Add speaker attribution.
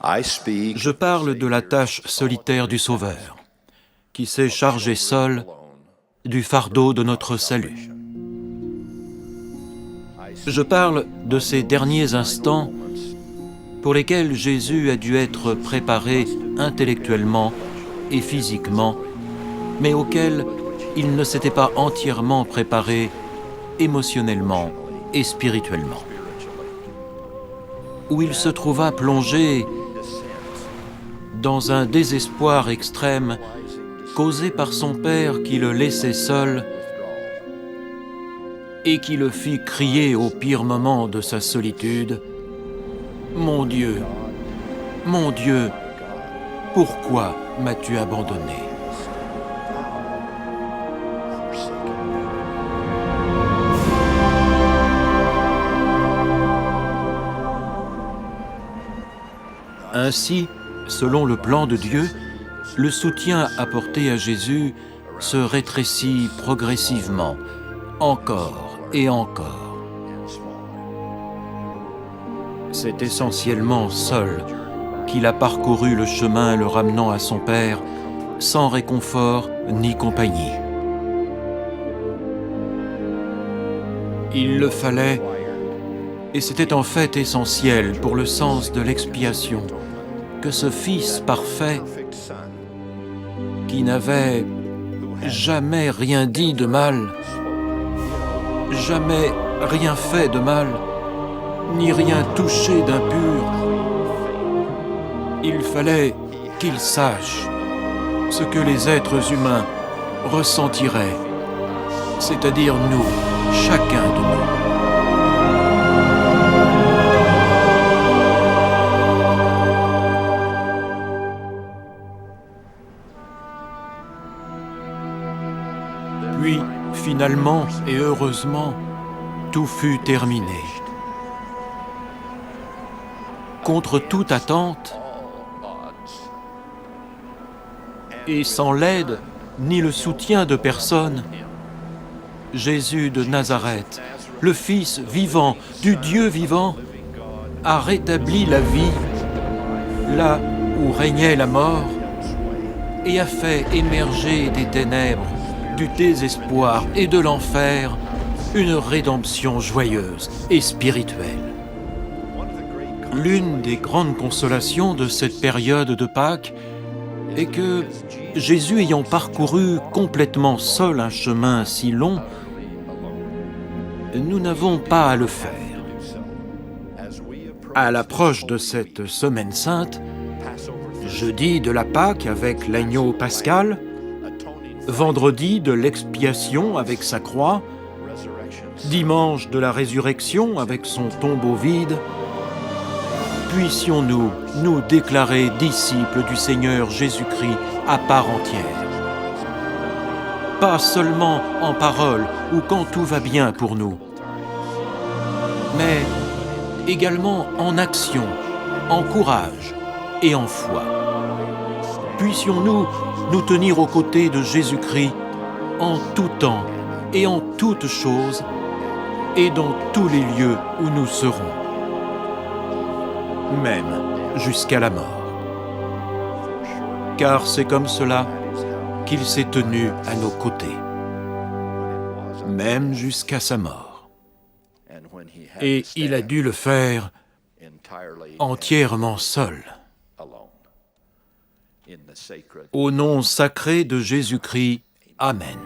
Speaker 1: Je parle de la tâche solitaire du Sauveur, qui s'est chargé seul du fardeau de notre salut. Je parle de ces derniers instants pour lesquels Jésus a dû être préparé intellectuellement et physiquement, mais auxquels il ne s'était pas entièrement préparé émotionnellement et spirituellement. Où il se trouva plongé dans un désespoir extrême causé par son père qui le laissait seul et qui le fit crier au pire moment de sa solitude : « Mon Dieu, pourquoi m'as-tu abandonné ?» Ainsi, selon le plan de Dieu, le soutien apporté à Jésus se rétrécit progressivement, encore et encore. C'est essentiellement seul qu'il a parcouru le chemin le ramenant à son Père, sans réconfort ni compagnie. Il le fallait, et c'était en fait essentiel pour le sens de l'expiation, que ce Fils parfait, qui n'avait jamais rien dit de mal, jamais rien fait de mal, ni rien touché d'impur, il fallait qu'il sache ce que les êtres humains ressentiraient, c'est-à-dire nous, chacun de nous. Puis, finalement et heureusement, tout fut terminé. Contre toute attente, et sans l'aide ni le soutien de personne, Jésus de Nazareth, le Fils vivant du Dieu vivant, a rétabli la vie là où régnait la mort et a fait émerger des ténèbres, du désespoir et de l'enfer une rédemption joyeuse et spirituelle. L'une des grandes consolations de cette période de Pâques est que Jésus ayant parcouru complètement seul un chemin si long, nous n'avons pas à le faire. À l'approche de cette semaine sainte, jeudi de la Pâque avec l'agneau pascal, vendredi de l'expiation avec sa croix, dimanche de la résurrection avec son tombeau vide, puissions-nous nous déclarer disciples du Seigneur Jésus-Christ à part entière. Pas seulement en parole ou quand tout va bien pour nous, mais également en action, en courage et en foi. Puissions-nous nous tenir aux côtés de Jésus-Christ en tout temps et en toutes choses et dans tous les lieux où nous serons, même jusqu'à la mort. Car c'est comme cela qu'il s'est tenu à nos côtés, même jusqu'à sa mort. Et il a dû le faire entièrement seul. Au nom sacré de Jésus-Christ, Amen.